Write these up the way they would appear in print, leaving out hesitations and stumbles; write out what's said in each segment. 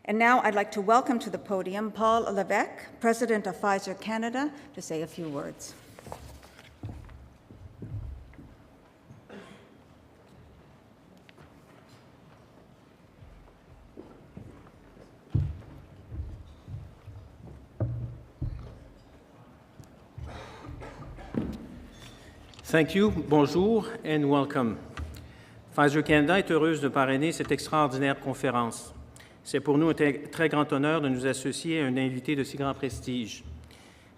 And now I'd like to welcome to the podium Paul Levesque, President of Pfizer Canada, to say a few words. Thank you, bonjour and welcome. Pfizer Canada est heureuse de parrainer cette extraordinaire conférence. C'est pour nous un très grand honneur de nous associer à un invité de si grand prestige.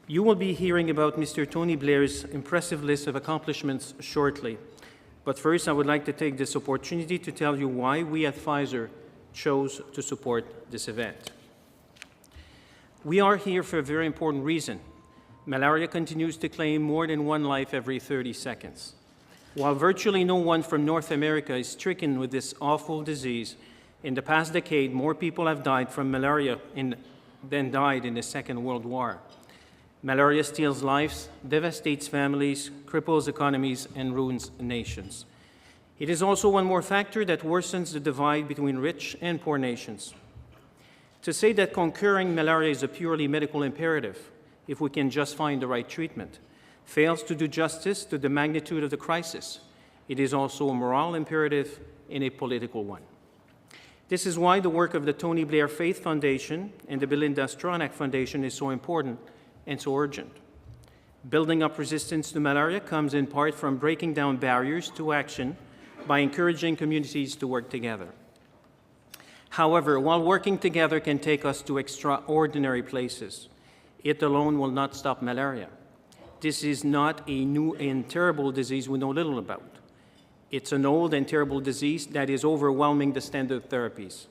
You will be hearing about Mr. Tony Blair's impressive list of accomplishments shortly. But first, I would like to take this opportunity to tell you why we at Pfizer chose to support this event. We are here for a very important reason. Malaria continues to claim more than one life every 30 seconds. While virtually no one from North America is stricken with this awful disease, in the past decade, more people have died from malaria than died in the Second World War. Malaria steals lives, devastates families, cripples economies, and ruins nations. It is also one more factor that worsens the divide between rich and poor nations. To say that conquering malaria is a purely medical imperative, if we can just find the right treatment, fails to do justice to the magnitude of the crisis. It is also a moral imperative and a political one. This is why the work of the Tony Blair Faith Foundation and the Belinda Stronach Foundation is so important and so urgent. Building up resistance to malaria comes in part from breaking down barriers to action by encouraging communities to work together. However, while working together can take us to extraordinary places, it alone will not stop malaria. This is not a new and terrible disease we know little about. It's an old and terrible disease that is overwhelming the standard therapies.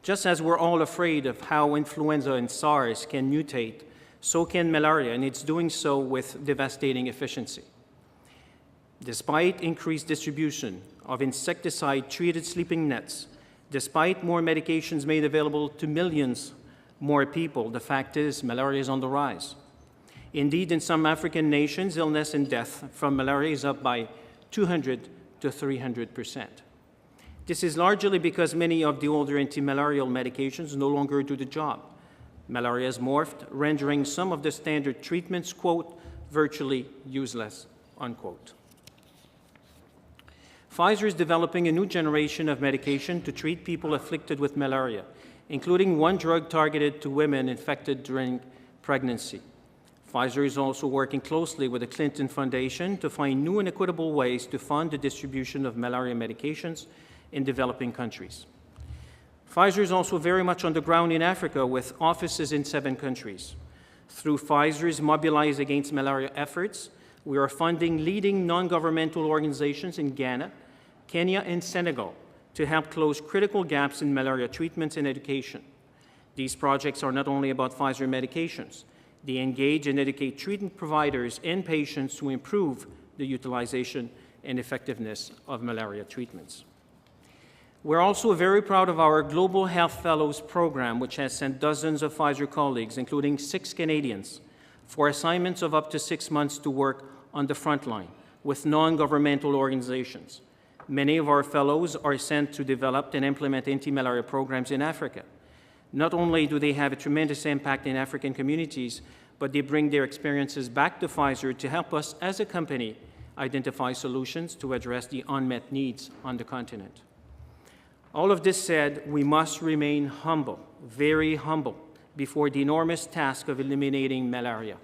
Just as we're all afraid of how influenza and SARS can mutate, so can malaria, and it's doing so with devastating efficiency. Despite increased distribution of insecticide-treated sleeping nets, despite more medications made available to millions more people, the fact is malaria is on the rise. Indeed, in some African nations, illness and death from malaria is up by 200 to 300%. This is largely because many of the older anti-malarial medications no longer do the job. Malaria has morphed, rendering some of the standard treatments, quote, virtually useless, unquote. Pfizer is developing a new generation of medication to treat people afflicted with malaria, including one drug targeted to women infected during pregnancy. Pfizer is also working closely with the Clinton Foundation to find new and equitable ways to fund the distribution of malaria medications in developing countries. Pfizer is also very much on the ground in Africa with offices in 7 countries. Through Pfizer's Mobilize Against Malaria efforts, we are funding leading non-governmental organizations in Ghana, Kenya, and Senegal to help close critical gaps in malaria treatments and education. These projects are not only about Pfizer medications. They engage and educate treatment providers and patients to improve the utilization and effectiveness of malaria treatments. We're also very proud of our Global Health Fellows program, which has sent dozens of Pfizer colleagues, including 6 Canadians, for assignments of up to 6 months to work on the front line with non-governmental organizations. Many of our fellows are sent to develop and implement anti-malaria programs in Africa. Not only do they have a tremendous impact in African communities, but they bring their experiences back to Pfizer to help us as a company identify solutions to address the unmet needs on the continent. All of this said, we must remain humble, very humble, before the enormous task of eliminating malaria.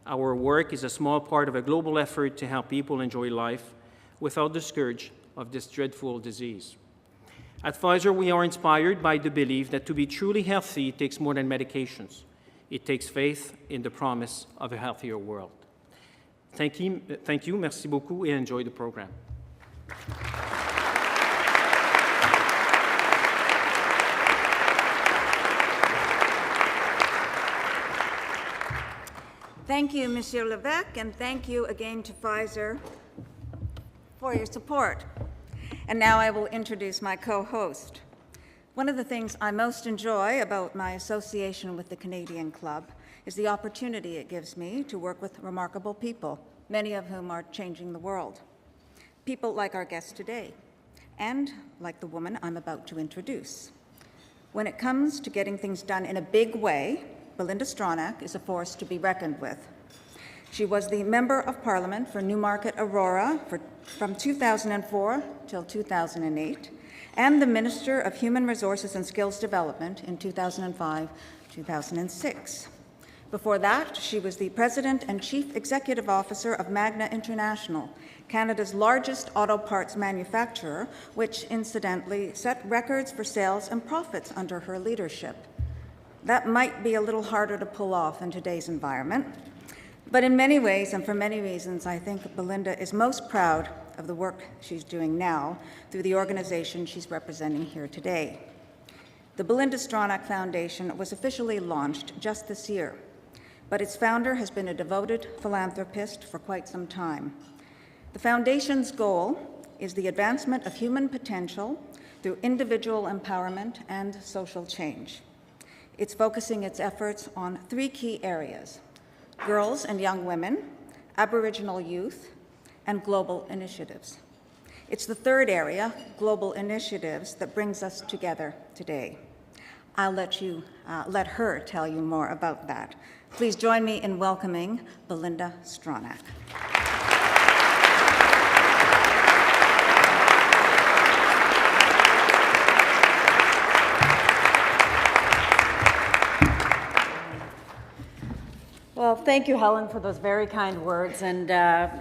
Our work is a small part of a global effort to help people enjoy life without the scourge of this dreadful disease. At Pfizer, we are inspired by the belief that to be truly healthy takes more than medications. It takes faith in the promise of a healthier world. Thank you, merci beaucoup, et enjoy the program. Thank you, Monsieur Levesque, and thank you again to Pfizer for your support. And now I will introduce my co-host. One of the things I most enjoy about my association with the Canadian Club is the opportunity it gives me to work with remarkable people, many of whom are changing the world. People like our guest today, and like the woman I'm about to introduce. When it comes to getting things done in a big way, Belinda Stronach is a force to be reckoned with. She was the Member of Parliament for Newmarket Aurora from 2004 till 2008, and the Minister of Human Resources and Skills Development in 2005-2006. Before that, she was the President and Chief Executive Officer of Magna International, Canada's largest auto parts manufacturer, which incidentally set records for sales and profits under her leadership. That might be a little harder to pull off in today's environment, but in many ways and for many reasons, I think Belinda is most proud of the work she's doing now through the organization she's representing here today. The Belinda Stronach Foundation was officially launched just this year, but its founder has been a devoted philanthropist for quite some time. The foundation's goal is the advancement of human potential through individual empowerment and social change. It's focusing its efforts on three key areas: girls and young women, Aboriginal youth, and global initiatives. It's the third area, global initiatives, that brings us together today. I'll let her tell you more about that. Please join me in welcoming Belinda Stronach. Well, thank you, Helen, for those very kind words, and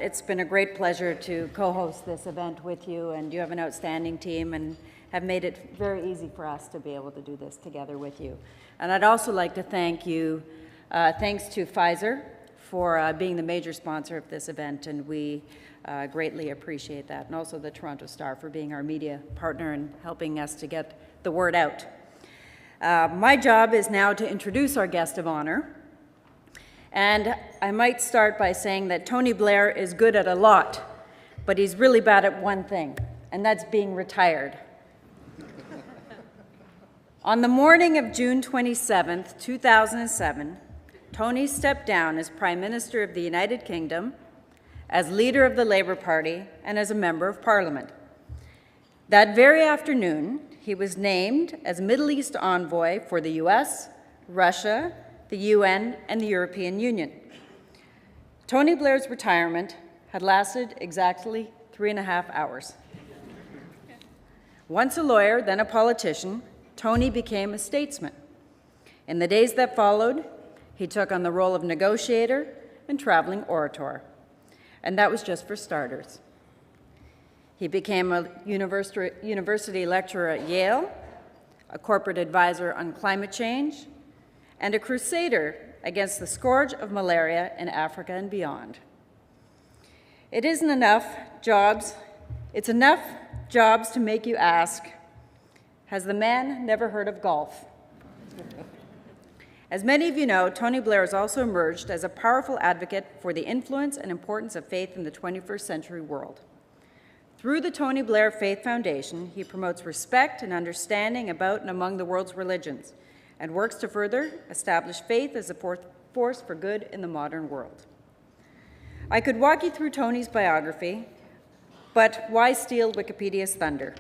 it's been a great pleasure to co-host this event with you, and you have an outstanding team and have made it very easy for us to be able to do this together with you. And I'd also like to thank you, thanks to Pfizer for being the major sponsor of this event, and we greatly appreciate that, and also the Toronto Star for being our media partner and helping us to get the word out. My job is now to introduce our guest of honor. And I might start by saying that Tony Blair is good at a lot, but he's really bad at one thing, and that's being retired. On the morning of June 27th, 2007, Tony stepped down as Prime Minister of the United Kingdom, as leader of the Labour Party, and as a Member of Parliament. That very afternoon, he was named as Middle East envoy for the US, Russia, the UN, and the European Union. Tony Blair's retirement had lasted exactly 3.5 hours. Once a lawyer, then a politician, Tony became a statesman. In the days that followed, he took on the role of negotiator and traveling orator. And that was just for starters. He became a university lecturer at Yale, a corporate advisor on climate change, and a crusader against the scourge of malaria in Africa and beyond. It's enough jobs to make you ask, has the man never heard of golf? As many of you know, Tony Blair has also emerged as a powerful advocate for the influence and importance of faith in the 21st century world. Through the Tony Blair Faith Foundation, he promotes respect and understanding about and among the world's religions, and works to further establish faith as a force for good in the modern world. I could walk you through Tony's biography, but why steal Wikipedia's thunder?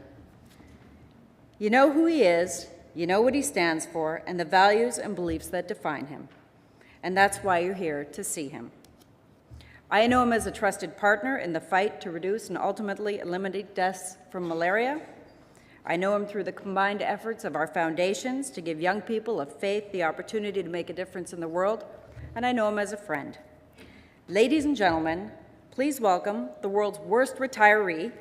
You know who he is, you know what he stands for, and the values and beliefs that define him. And that's why you're here to see him. I know him as a trusted partner in the fight to reduce and ultimately eliminate deaths from malaria. I know him through the combined efforts of our foundations to give young people of faith the opportunity to make a difference in the world, and I know him as a friend. Ladies and gentlemen, please welcome the world's worst retiree,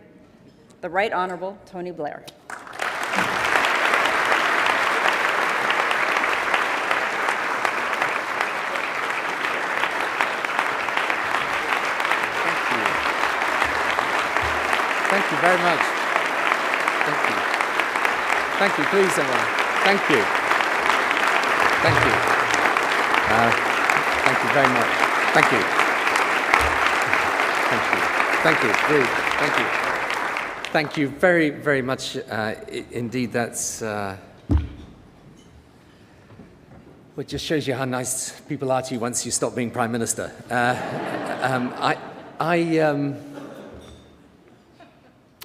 the Right Honourable Tony Blair. Thank you very much. Thank you. Thank you, please, everyone. Thank you. Thank you. Thank you very much. Thank you. Thank you. Thank you. Really, thank you. Thank you very, very much. Indeed, that's... Well, it just shows you how nice people are to you once you stop being Prime Minister.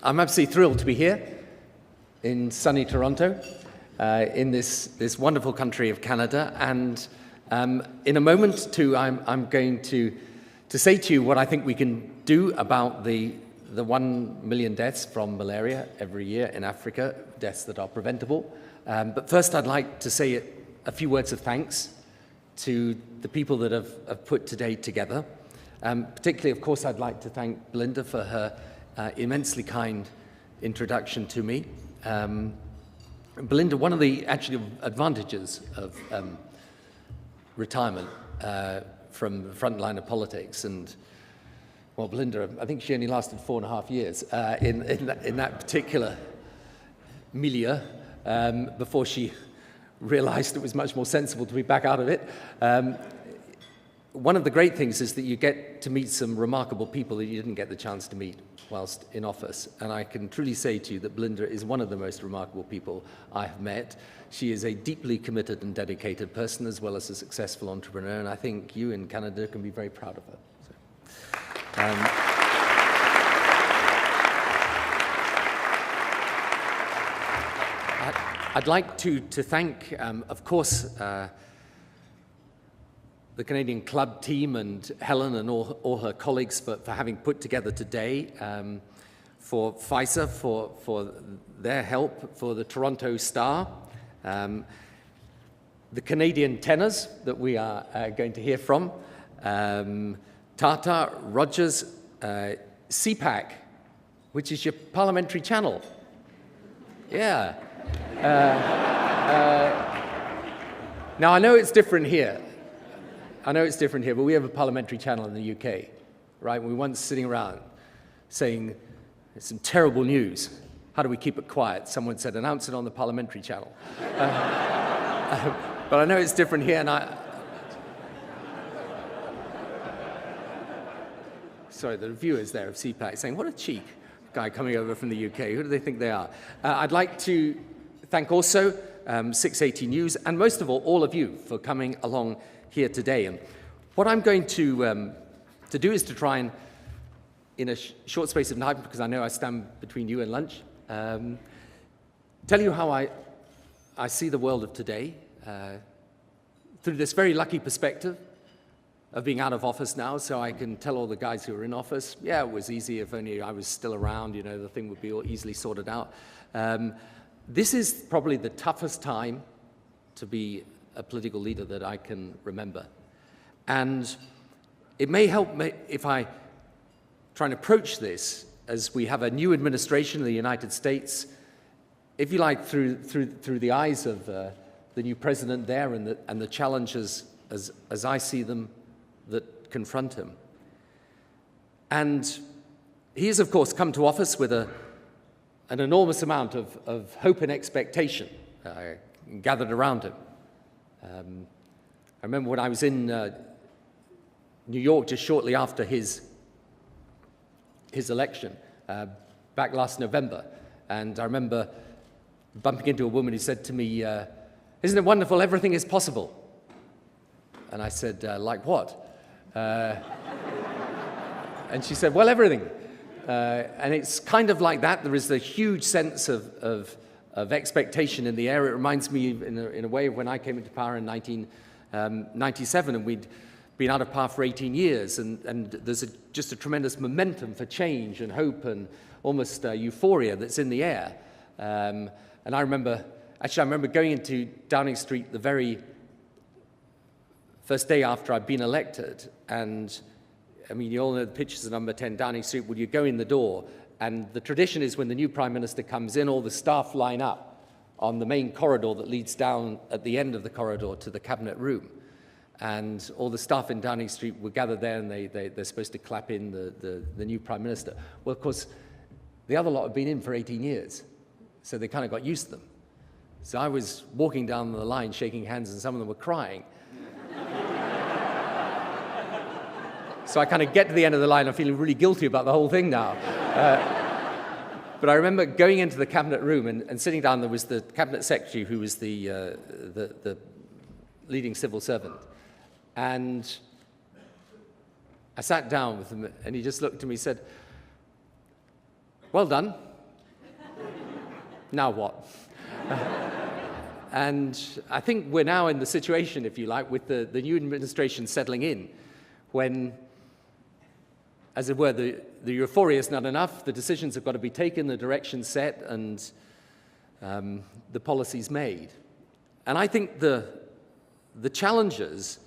I'm absolutely thrilled to be here in sunny Toronto. in this wonderful country of Canada. And in a moment, too, I'm going to say to you what I think we can do about the 1 million deaths from malaria every year in Africa, deaths that are preventable. But first, I'd like to say a few words of thanks to the people that have put today together. Particularly, of course, I'd like to thank Belinda for her immensely kind introduction to me. Belinda, one of the actual advantages of retirement from the front line of politics, and well, Belinda, I think she only lasted 4.5 years in that particular milieu before she realized it was much more sensible to be back out of it. One of the great things is that you get to meet some remarkable people that you didn't get the chance to meet whilst in office. And I can truly say to you that Belinda is one of the most remarkable people I have met. She is a deeply committed and dedicated person, as well as a successful entrepreneur, and I think you in Canada can be very proud of her. So, I'd like to thank, of course, the Canadian Club team and Helen and all her colleagues for having put together today, for Pfizer for their help, for the Toronto Star, the Canadian tenors that we are going to hear from, Tata, Rogers, CPAC, which is your parliamentary channel. Yeah. Now, I know it's different here. But we have a parliamentary channel in the UK, right? We were once sitting around saying, there's some terrible news. How do we keep it quiet? Someone said, announce it on the parliamentary channel. But I know it's different here, and sorry, the reviewers there of CPAC saying, what a cheek, guy coming over from the UK. Who do they think they are? I'd like to thank also 680 News, and most of all of you for coming along here today. And what I'm going to do is to try and, in a short space of time, because I know I stand between you and lunch, tell you how I see the world of today through this very lucky perspective of being out of office now, so I can tell all the guys who are in office, yeah, it was easy. If only I was still around, you know, the thing would be all easily sorted out. This is probably the toughest time to be a political leader that I can remember. And it may help me if I try and approach this as we have a new administration in the United States, if you like, through the eyes of the new president there and the challenges as I see them that confront him. And he has, of course, come to office with an enormous amount of hope and expectation gathered around him. I remember when I was in New York just shortly after his election, back last November, and I remember bumping into a woman who said to me, isn't it wonderful, everything is possible? And I said, like what? And she said, well, everything. And it's kind of like that. There is a huge sense of expectation in the air. It reminds me in a way of when I came into power in 1997, and we'd been out of power for 18 years, and there's just a tremendous momentum for change and hope and almost euphoria that's in the air. And I remember going into Downing Street the very first day after I'd been elected, and I mean, you all know the pictures of number 10 Downing Street. Well, you go in the door, and the tradition is when the new Prime Minister comes in, all the staff line up on the main corridor that leads down at the end of the corridor to the Cabinet Room. And all the staff in Downing Street were gathered there, and they're supposed to clap in the new Prime Minister. Well, of course, the other lot had been in for 18 years, so they kind of got used to them. So I was walking down the line, shaking hands, and some of them were crying. So I kind of get to the end of the line, I'm feeling really guilty about the whole thing now. But I remember going into the Cabinet Room and sitting down, there was the Cabinet Secretary, who was the leading civil servant. And I sat down with him, and he just looked at me and said, well done. Now what? And I think we're now in the situation, if you like, with the new administration settling in, when, as it were, the euphoria is not enough, the decisions have got to be taken, the direction set, and the policies made. And I think the challenges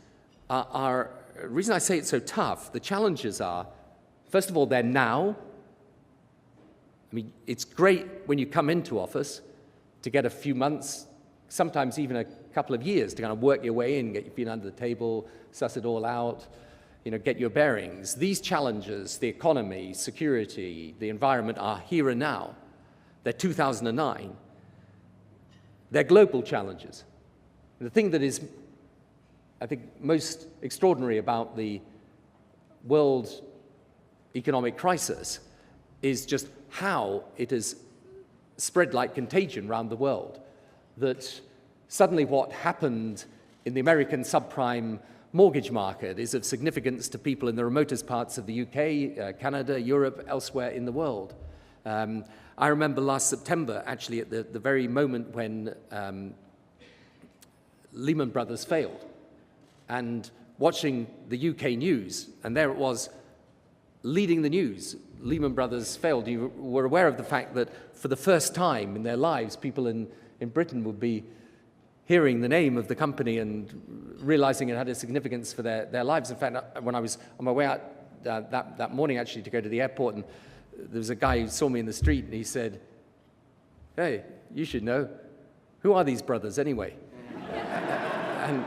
are, the reason I say it's so tough, the challenges are, first of all, they're now. I mean, it's great when you come into office to get a few months, sometimes even a couple of years, to kind of work your way in, get your feet under the table, suss it all out, get your bearings. These challenges, the economy, security, the environment, are here and now. They're 2009. They're global challenges. And the thing that is, I think, most extraordinary about the world economic crisis is just how it has spread like contagion around the world. That suddenly what happened in the American subprime mortgage market is of significance to people in the remotest parts of the UK, Canada, Europe, elsewhere in the world. I remember last September, actually, at the very moment when Lehman Brothers failed, and watching the UK news, and there it was, leading the news. Lehman Brothers failed. You were aware of the fact that for the first time in their lives, people in Britain would be hearing the name of the company and realizing it had a significance for their lives. In fact, when I was on my way out that morning, actually, to go to the airport, and there was a guy who saw me in the street, and he said, "Hey, you should know. Who are these brothers anyway?" And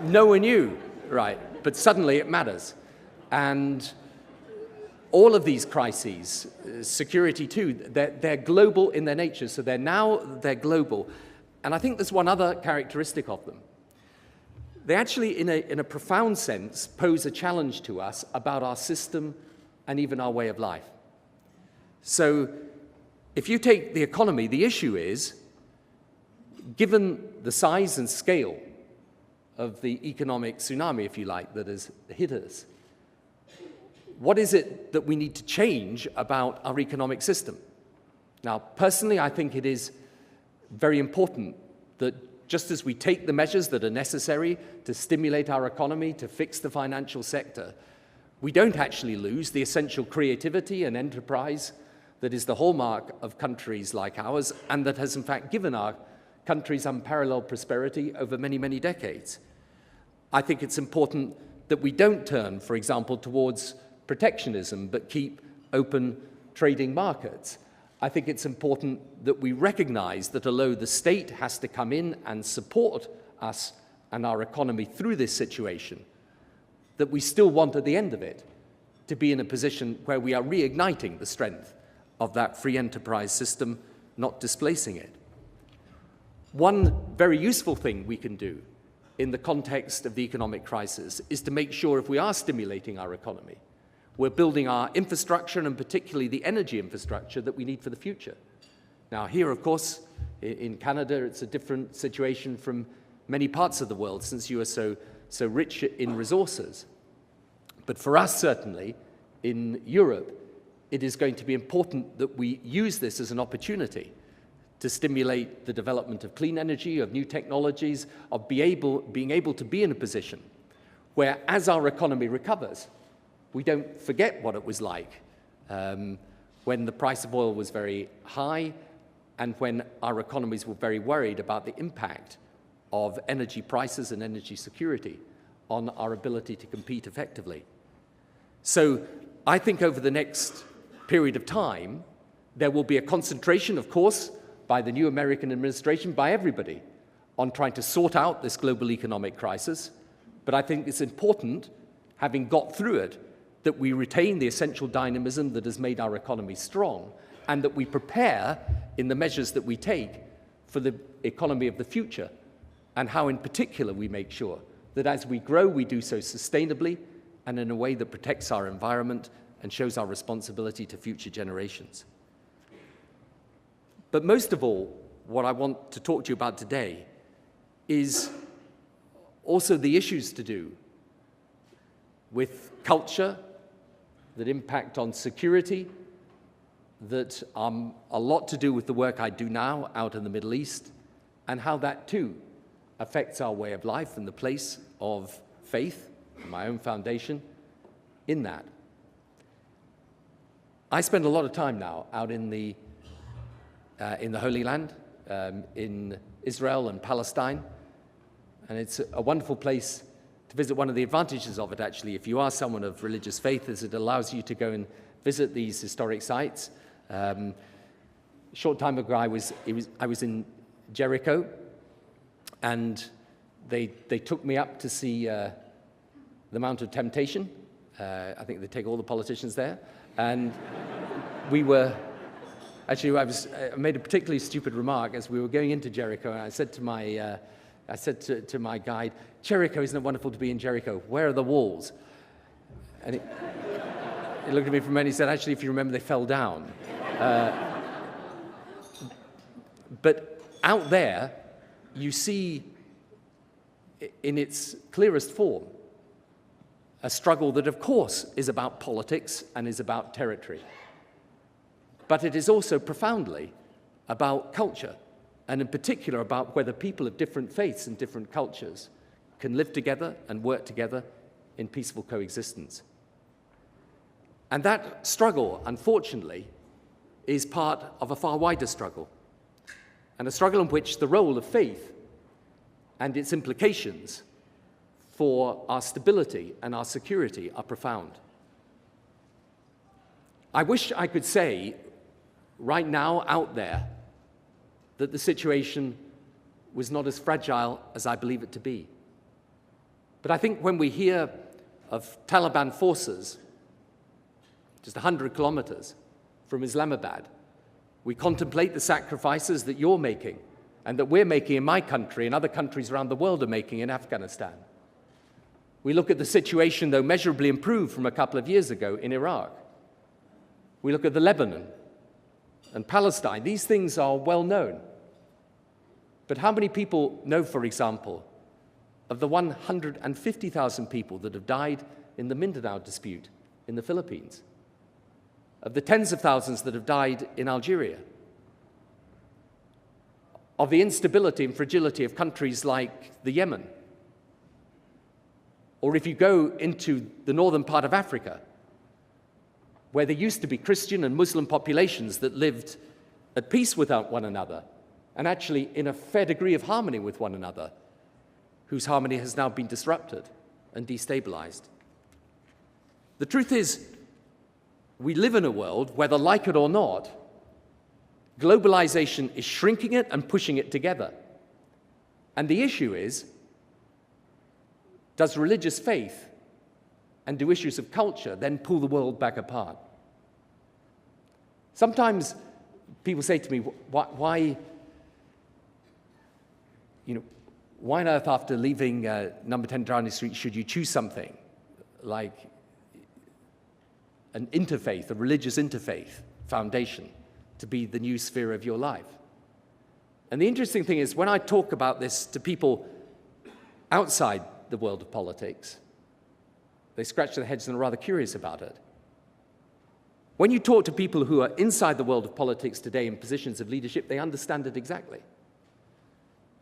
no one knew, right? But suddenly it matters. And all of these crises, security too, they're global in their nature. So they're global. And I think there's one other characteristic of them. They actually, in a profound sense, pose a challenge to us about our system and even our way of life. So if you take the economy, the issue is, given the size and scale of the economic tsunami, if you like, that has hit us, what is it that we need to change about our economic system? Now, personally, I think it is very important that just as we take the measures that are necessary to stimulate our economy, to fix the financial sector, we don't actually lose the essential creativity and enterprise that is the hallmark of countries like ours, and that has in fact given our countries unparalleled prosperity over many, many decades. I think it's important that we don't turn, for example, towards protectionism, but keep open trading markets. I think it's important that we recognize that although the state has to come in and support us and our economy through this situation, that we still want at the end of it to be in a position where we are reigniting the strength of that free enterprise system, not displacing it. One very useful thing we can do in the context of the economic crisis is to make sure if we are stimulating our economy, we're building our infrastructure, and particularly the energy infrastructure that we need for the future. Now, here, of course, in Canada, it's a different situation from many parts of the world, since you are so rich in resources. But for us, certainly, in Europe, it is going to be important that we use this as an opportunity to stimulate the development of clean energy, of new technologies, of being able to be in a position where, as our economy recovers, we don't forget what it was like when the price of oil was very high and when our economies were very worried about the impact of energy prices and energy security on our ability to compete effectively. So I think over the next period of time, there will be a concentration, of course, by the new American administration, by everybody, on trying to sort out this global economic crisis. But I think it's important, having got through it, that we retain the essential dynamism that has made our economy strong, and that we prepare in the measures that we take for the economy of the future, and how in particular we make sure that as we grow, we do so sustainably and in a way that protects our environment and shows our responsibility to future generations. But most of all, what I want to talk to you about today is also the issues to do with culture, that impact on security, that a lot to do with the work I do now out in the Middle East, and how that too affects our way of life and the place of faith, my own foundation, in that. I spend a lot of time now out in the Holy Land, in Israel and Palestine, and it's a wonderful place to visit. One of the advantages of it, actually, if you are someone of religious faith, is it allows you to go and visit these historic sites. A short time ago, I was in Jericho, and they took me up to see the Mount of Temptation. I think they take all the politicians there, and we were. Actually, I made a particularly stupid remark as we were going into Jericho, and I said to my guide, "Jericho, isn't it wonderful to be in Jericho? Where are the walls?" And he looked at me for a minute. He said, "Actually, if you remember, they fell down." But out there, you see, in its clearest form, a struggle that, of course, is about politics and is about territory. But it is also profoundly about culture, and in particular about whether people of different faiths and different cultures can live together and work together in peaceful coexistence. And that struggle, unfortunately, is part of a far wider struggle, and a struggle in which the role of faith and its implications for our stability and our security are profound. I wish I could say right now out there that the situation was not as fragile as I believe it to be. But I think when we hear of Taliban forces just 100 kilometers from Islamabad, we contemplate the sacrifices that you're making and that we're making in my country and other countries around the world are making in Afghanistan. We look at the situation, though measurably improved from a couple of years ago, in Iraq. We look at the Lebanon and Palestine. These things are well known. But how many people know, for example, of the 150,000 people that have died in the Mindanao dispute in the Philippines? Of the tens of thousands that have died in Algeria? Of the instability and fragility of countries like the Yemen? Or if you go into the northern part of Africa, where there used to be Christian and Muslim populations that lived at peace with one another, and actually in a fair degree of harmony with one another, whose harmony has now been disrupted and destabilized. The truth is, we live in a world, whether like it or not, globalization is shrinking it and pushing it together. And the issue is, does religious faith and do issues of culture then pull the world back apart? Sometimes people say to me, why on earth, after leaving number 10 Downing Street, should you choose something like an interfaith, a religious interfaith foundation to be the new sphere of your life? And the interesting thing is, when I talk about this to people outside the world of politics, they scratch their heads and are rather curious about it. When you talk to people who are inside the world of politics today in positions of leadership, they understand it exactly.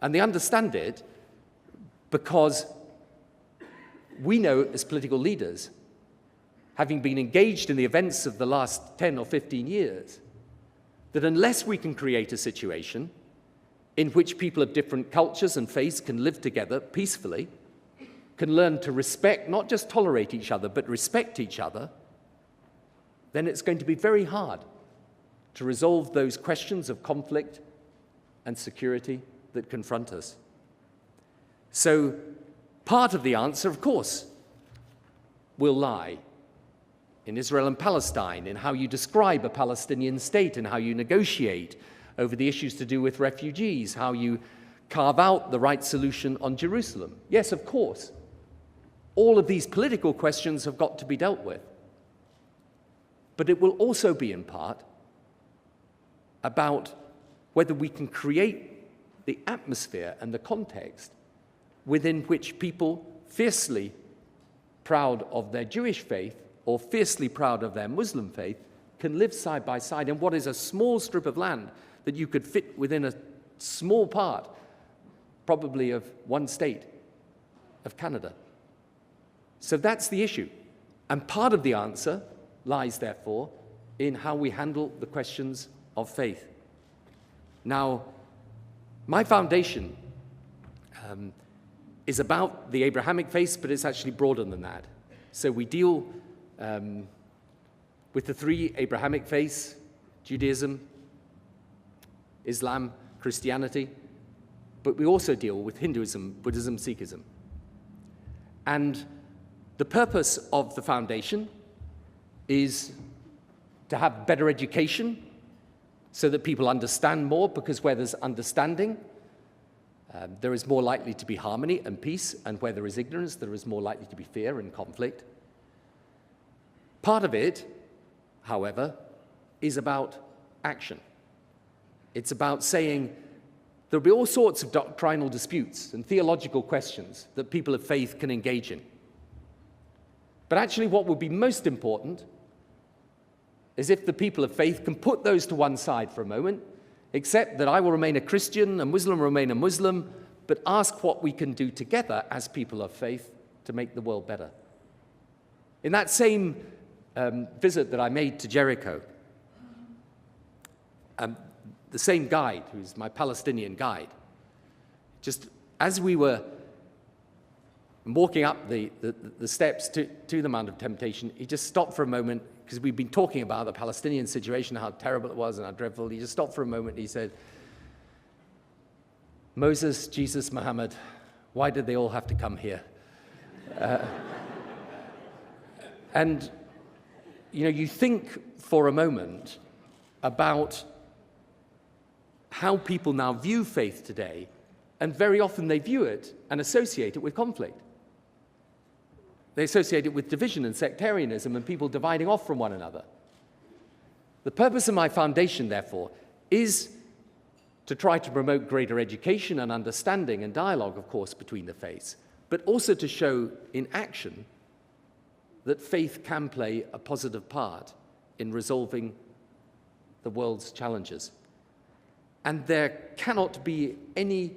And they understand it because we know, as political leaders, having been engaged in the events of the last 10 or 15 years, that unless we can create a situation in which people of different cultures and faiths can live together peacefully, can learn to respect, not just tolerate each other, but respect each other, then it's going to be very hard to resolve those questions of conflict and security that confront us. So part of the answer, of course, will lie in Israel and Palestine, in how you describe a Palestinian state and how you negotiate over the issues to do with refugees, how you carve out the right solution on Jerusalem. Yes, of course, all of these political questions have got to be dealt with. But it will also be, in part, about whether we can create the atmosphere and the context within which people fiercely proud of their Jewish faith or fiercely proud of their Muslim faith can live side by side in what is a small strip of land that you could fit within a small part probably of one state, of Canada. So that's the issue. And part of the answer lies, therefore, in how we handle the questions of faith. Now, my foundation is about the Abrahamic faith, but it's actually broader than that. So we deal with the three Abrahamic faiths: Judaism, Islam, Christianity, but we also deal with Hinduism, Buddhism, Sikhism. And the purpose of the foundation is to have better education so that people understand more, because where there's understanding, there is more likely to be harmony and peace, and where there is ignorance, there is more likely to be fear and conflict. Part of it, however, is about action. It's about saying there'll be all sorts of doctrinal disputes and theological questions that people of faith can engage in. But actually what would be most important is if the people of faith can put those to one side for a moment, accept that I will remain a Christian, a Muslim will remain a Muslim, but ask what we can do together as people of faith to make the world better. In that same visit that I made to Jericho, the same guide, who's my Palestinian guide, just as we were walking up the steps to the Mount of Temptation, he just stopped for a moment, because we'd been talking about the Palestinian situation, how terrible it was and how dreadful. He just stopped for a moment and he said, "Moses, Jesus, Muhammad, why did they all have to come here?" And, you know, you think for a moment about how people now view faith today, and very often they view it and associate it with conflict. They associate it with division and sectarianism and people dividing off from one another. The purpose of my foundation, therefore, is to try to promote greater education and understanding and dialogue, of course, between the faiths, but also to show in action that faith can play a positive part in resolving the world's challenges. And there cannot be any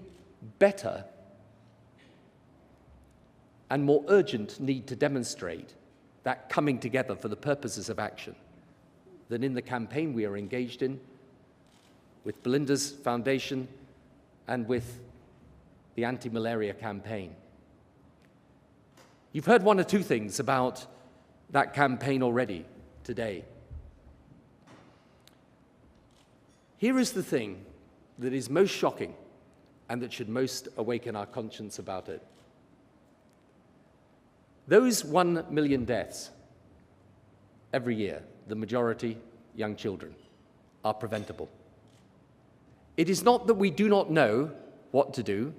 better and more urgent need to demonstrate that coming together for the purposes of action than in the campaign we are engaged in with Belinda's foundation and with the anti-malaria campaign. You've heard one or two things about that campaign already today. Here is the thing that is most shocking and that should most awaken our conscience about it. Those 1 million deaths every year, the majority young children, are preventable. It is not that we do not know what to do,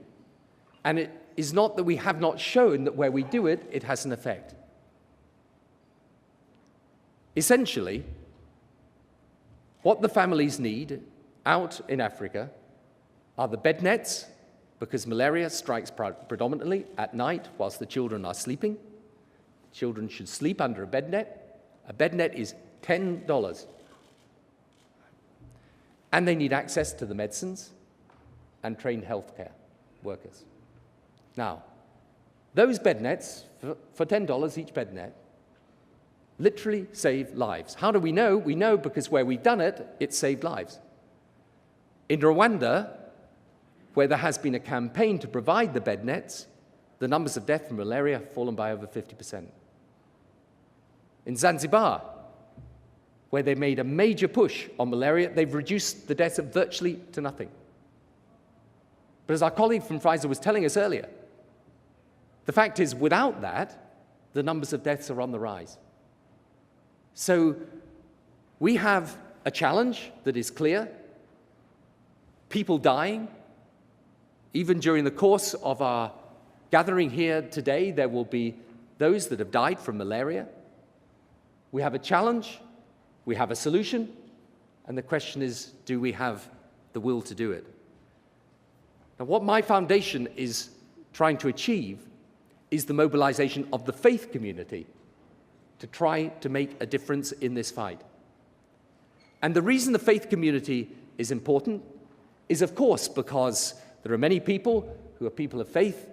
and it is not that we have not shown that where we do it, it has an effect. Essentially, what the families need out in Africa are the bed nets, because malaria strikes predominantly at night whilst the children are sleeping. Children should sleep under a bed net. A bed net is $10. And they need access to the medicines and trained healthcare workers. Now, those bed nets, for $10 each bed net, literally save lives. How do we know? We know because where we've done it, it saved lives. In Rwanda, where there has been a campaign to provide the bed nets, the numbers of death from malaria have fallen by over 50%. In Zanzibar, where they made a major push on malaria, they've reduced the deaths virtually to nothing. But as our colleague from Pfizer was telling us earlier, the fact is, without that, the numbers of deaths are on the rise. So we have a challenge that is clear. People dying. Even during the course of our gathering here today, there will be those that have died from malaria. We have a challenge, we have a solution, and the question is, do we have the will to do it? Now, what my foundation is trying to achieve is the mobilization of the faith community to try to make a difference in this fight. And the reason the faith community is important is, of course, because there are many people who are people of faith,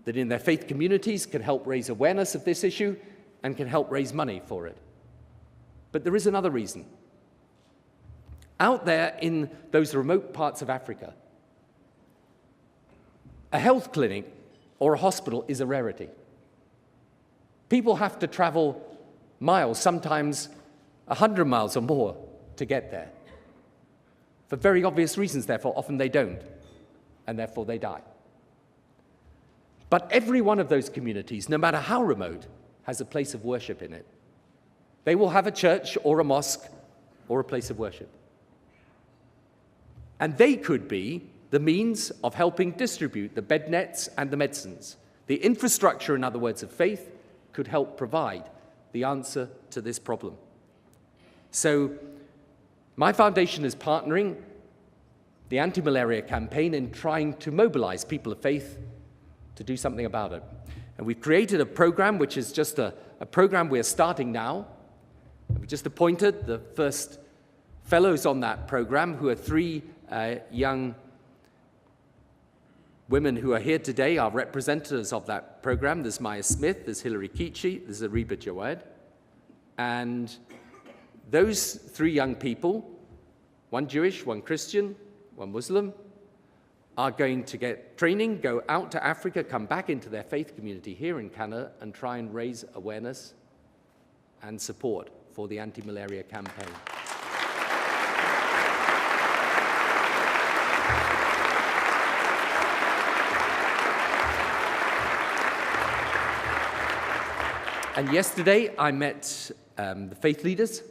that in their faith communities can help raise awareness of this issue and can help raise money for it. But there is another reason. Out there in those remote parts of Africa, a health clinic or a hospital is a rarity. People have to travel miles, sometimes 100 miles or more, to get there. For very obvious reasons, therefore, often they don't, and therefore they die. But every one of those communities, no matter how remote, has a place of worship in it. They will have a church or a mosque or a place of worship. And they could be the means of helping distribute the bed nets and the medicines. The infrastructure, in other words, of faith could help provide the answer to this problem. So my foundation is partnering the anti-malaria campaign in trying to mobilize people of faith to do something about it. And we've created a program which is just a program we're starting now. We just appointed the first fellows on that program, who are 3 young women who are here today, are representatives of that program. There's Maya Smith, there's Hilary Kichi, there's Ariba Jawad. And those 3 young people, one Jewish, one Christian, one Muslim, are going to get training, go out to Africa, come back into their faith community here in Canada, and try and raise awareness and support for the anti-malaria campaign. And yesterday I met the faith leaders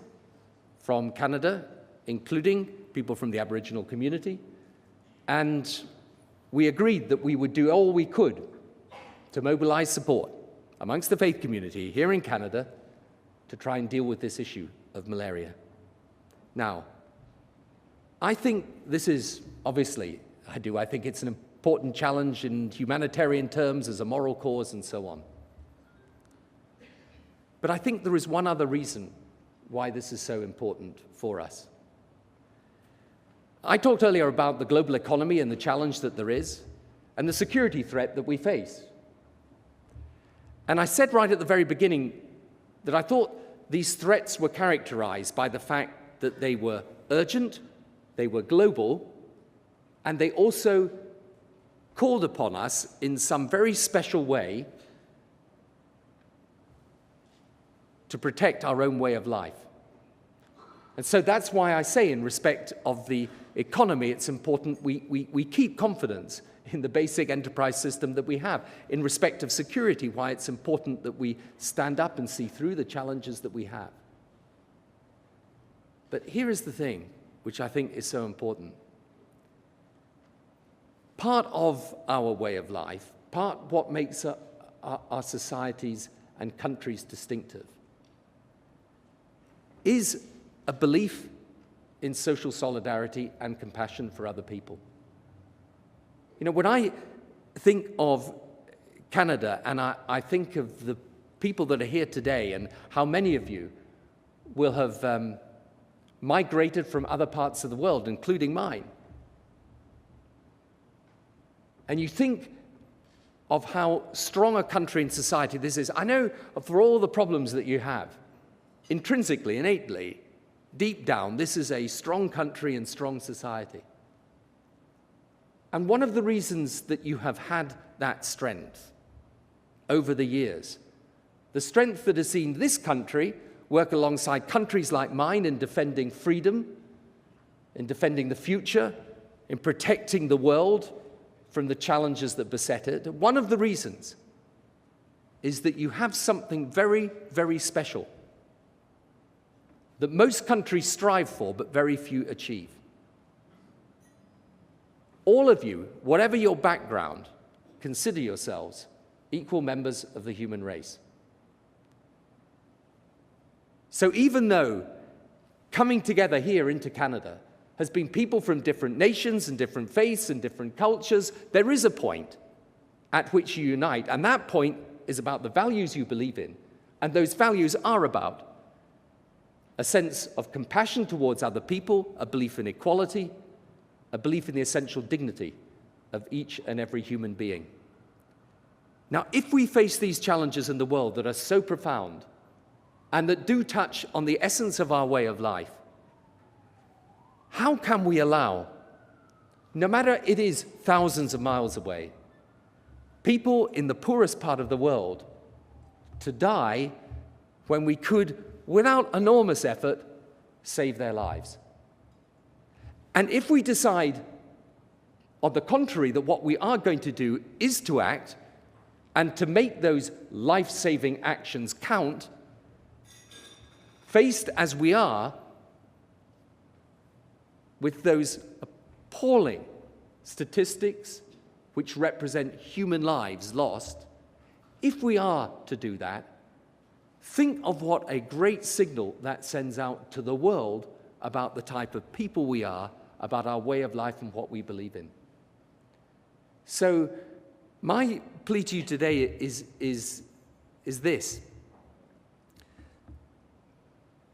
from Canada, including people from the Aboriginal community, and we agreed that we would do all we could to mobilize support amongst the faith community here in Canada to try and deal with this issue of malaria. Now, I think this is, obviously, I think it's an important challenge in humanitarian terms, as a moral cause, and so on. But I think there is one other reason why this is so important for us. I talked earlier about the global economy and the challenge that there is, and the security threat that we face. And I said right at the very beginning that I thought these threats were characterized by the fact that they were urgent, they were global, and they also called upon us in some very special way to protect our own way of life. And so that's why I say, in respect of the economy, it's important we keep confidence in the basic enterprise system that we have. In respect of security, why it's important that we stand up and see through the challenges that we have. But here is the thing, which I think is so important. Part of our way of life, part what makes our societies and countries distinctive, is a belief in social solidarity and compassion for other people. You know, when I think of Canada and I think of the people that are here today and how many of you will have migrated from other parts of the world, including mine, and you think of how strong a country and society this is, I know for all the problems that you have, intrinsically, innately, deep down, this is a strong country and strong society. And one of the reasons that you have had that strength over the years, the strength that has seen this country work alongside countries like mine in defending freedom, in defending the future, in protecting the world from the challenges that beset it, one of the reasons is that you have something very, very special that most countries strive for, but very few achieve. All of you, whatever your background, consider yourselves equal members of the human race. So even though coming together here into Canada has been people from different nations and different faiths and different cultures, there is a point at which you unite, and that point is about the values you believe in, and those values are about a sense of compassion towards other people, a belief in equality, a belief in the essential dignity of each and every human being. Now, if we face these challenges in the world that are so profound and that do touch on the essence of our way of life, how can we allow, no matter it is thousands of miles away, people in the poorest part of the world to die when we could, without enormous effort, save their lives? And if we decide, on the contrary, that what we are going to do is to act and to make those life-saving actions count, faced as we are with those appalling statistics which represent human lives lost, if we are to do that, think of what a great signal that sends out to the world about the type of people we are, about our way of life and what we believe in. So my plea to you today is this,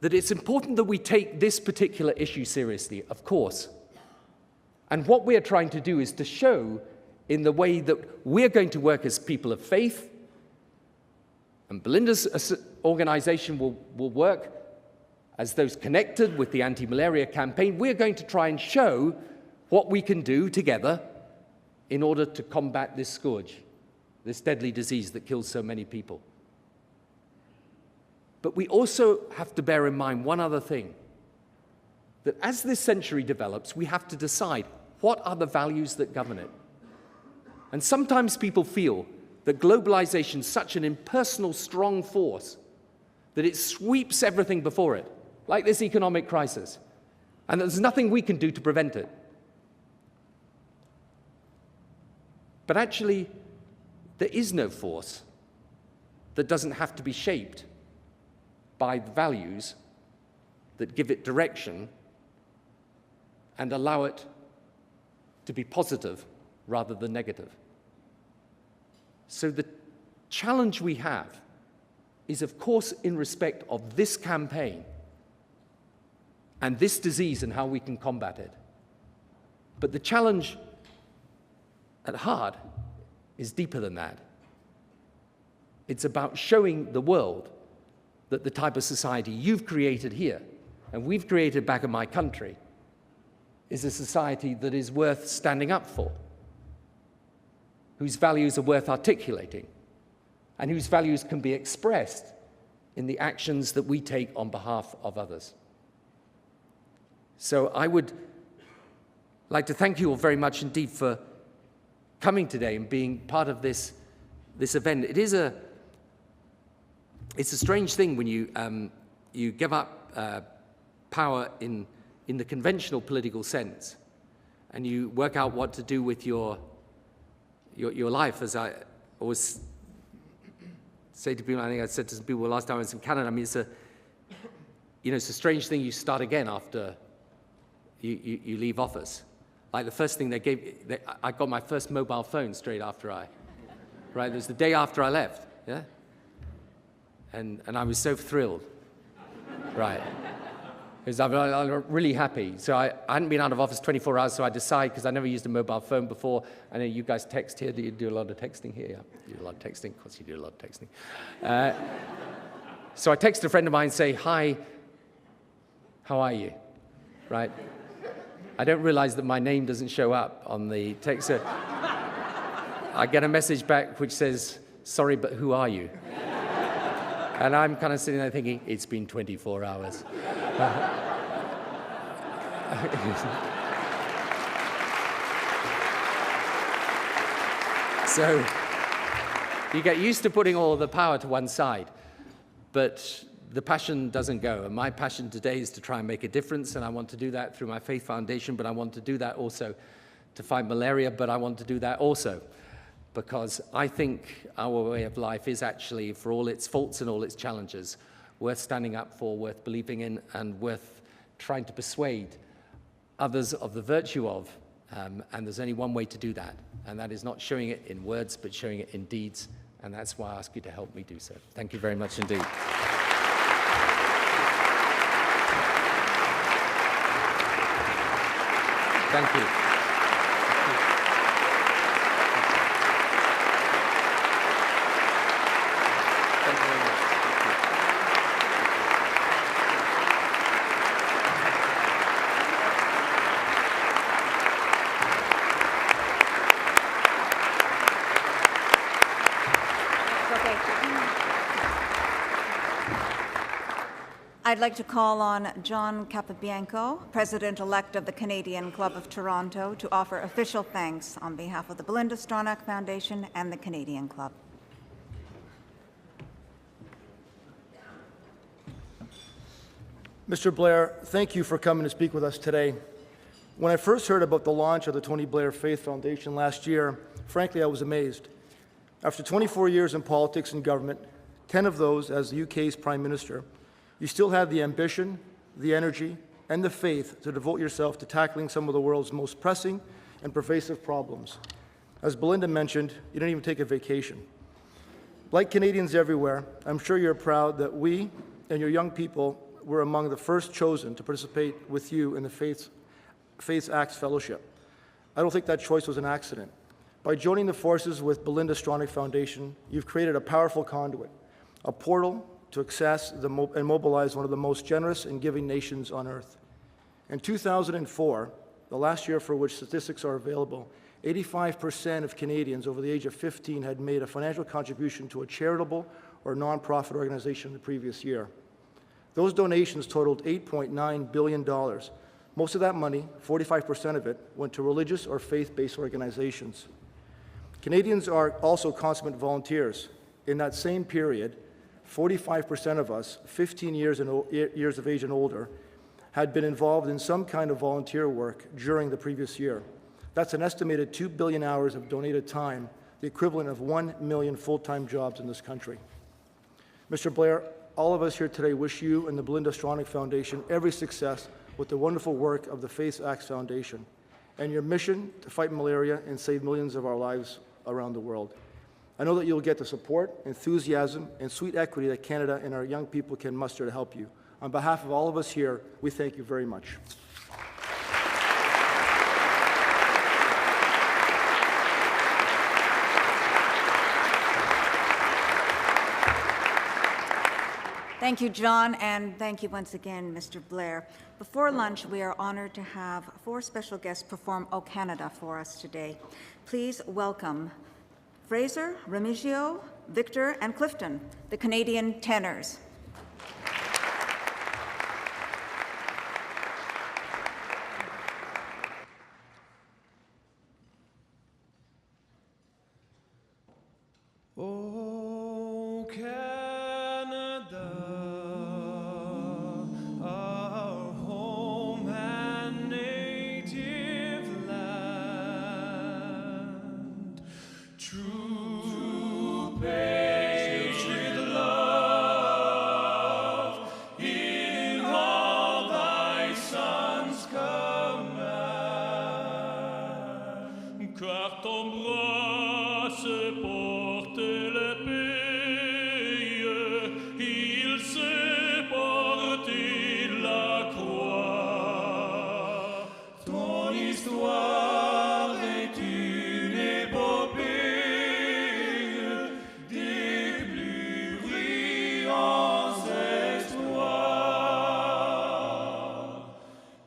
that it's important that we take this particular issue seriously, of course. And what we're trying to do is to show in the way that we're going to work as people of faith, and Belinda's organization will work as those connected with the anti-malaria campaign. We're going to try and show what we can do together in order to combat this scourge, this deadly disease that kills so many people. But we also have to bear in mind one other thing, that as this century develops, we have to decide what are the values that govern it. And sometimes people feel that globalization is such an impersonal, strong force that it sweeps everything before it, like this economic crisis, and there's nothing we can do to prevent it. But actually, there is no force that doesn't have to be shaped by the values that give it direction and allow it to be positive rather than negative. So the challenge we have is, of course, in respect of this campaign and this disease and how we can combat it. But the challenge at heart is deeper than that. It's about showing the world that the type of society you've created here, and we've created back in my country, is a society that is worth standing up for, whose values are worth articulating, and whose values can be expressed in the actions that we take on behalf of others. So I would like to thank you all very much indeed for coming today and being part of this event. It's a strange thing when you give up power in the conventional political sense, and you work out what to do with your life. As I always say to people, I think I said to some people last time I was in Canada, I mean, it's a strange thing you start again after you leave office. Like the first thing I got my first mobile phone straight after right? It was the day after I left, yeah? And I was so thrilled, right? Because I'm really happy. So I hadn't been out of office 24 hours, so I decided, because I never used a mobile phone before. I know you guys text here. Do you do a lot of texting here? Yeah, you do a lot of texting. Of course you do a lot of texting. So I text a friend of mine and say, "Hi, how are you?" Right? I don't realize that my name doesn't show up on the text. So I get a message back which says, "Sorry, but who are you?" And I'm kind of sitting there thinking, it's been 24 hours. So you get used to putting all the power to one side, but the passion doesn't go. And my passion today is to try and make a difference, and I want to do that through my Faith Foundation, but I want to do that also to fight malaria, but I want to do that also because I think our way of life is actually, for all its faults and all its challenges, worth standing up for, worth believing in, and worth trying to persuade others of the virtue of. And there's only one way to do that, and that is not showing it in words, but showing it in deeds. And that's why I ask you to help me do so. Thank you very much indeed. Thank you. I'd like to call on John Capobianco, President-elect of the Canadian Club of Toronto, to offer official thanks on behalf of the Belinda Stronach Foundation and the Canadian Club. Mr. Blair, thank you for coming to speak with us today. When I first heard about the launch of the Tony Blair Faith Foundation last year, frankly, I was amazed. After 24 years in politics and government, 10 of those as the UK's Prime Minister, you still have the ambition, the energy, and the faith to devote yourself to tackling some of the world's most pressing and pervasive problems. As Belinda mentioned, you didn't even take a vacation. Like Canadians everywhere, I'm sure you're proud that we and your young people were among the first chosen to participate with you in the Faith Acts Fellowship. I don't think that choice was an accident. By joining the forces with Belinda Stronach Foundation, you've created a powerful conduit, a portal to access and mobilize one of the most generous and giving nations on earth. In 2004, the last year for which statistics are available, 85% of Canadians over the age of 15 had made a financial contribution to a charitable or nonprofit organization the previous year. Those donations totaled $8.9 billion. Most of that money, 45% of it, went to religious or faith-based organizations. Canadians are also consummate volunteers. In that same period, 45% of us, 15 years of age and older, had been involved in some kind of volunteer work during the previous year. That's an estimated 2 billion hours of donated time, the equivalent of 1 million full-time jobs in this country. Mr. Blair, all of us here today wish you and the Belinda Stronach Foundation every success with the wonderful work of the Faith Acts Foundation and your mission to fight malaria and save millions of our lives around the world. I know that you'll get the support, enthusiasm, and sweet equity that Canada and our young people can muster to help you. On behalf of all of us here, we thank you very much. Thank you, John, and thank you once again, Mr. Blair. Before lunch, we are honored to have 4 special guests perform O Canada for us today. Please welcome Fraser, Remigio, Victor, and Clifton, the Canadian tenors. Oh, Canada, our home and native land, true patriot love in all thy sons command, car ton bras se porte le pays, il sait porter la croix. Ton histoire est une épopée des plus brillants exploits.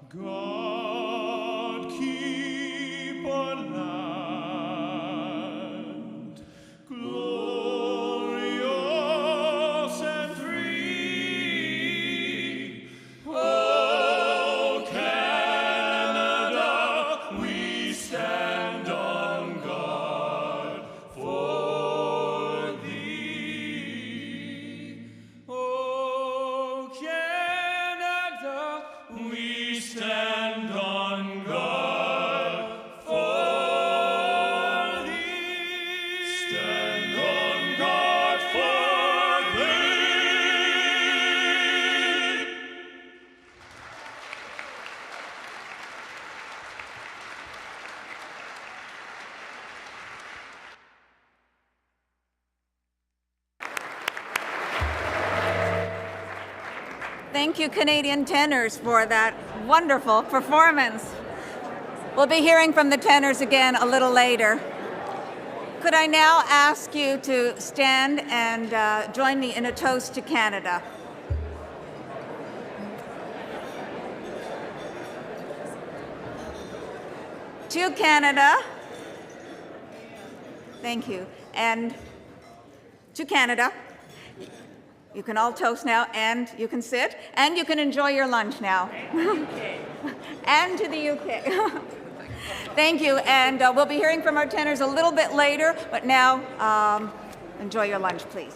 God keep our land glorious and free. Oh, Canada, we stand on guard for thee. Oh, Canada, we stand on guard for thee. Stand on guard for thee. Thank you, Canadian tenors, for that wonderful performance. We'll be hearing from the tenors again a little later. Could I now ask you to stand and join me in a toast to Canada? To Canada. Thank you. And to Canada. You can all toast now, and you can sit, and you can enjoy your lunch now. And to the UK. Thank you, and we'll be hearing from our tenors a little bit later, but now enjoy your lunch, please.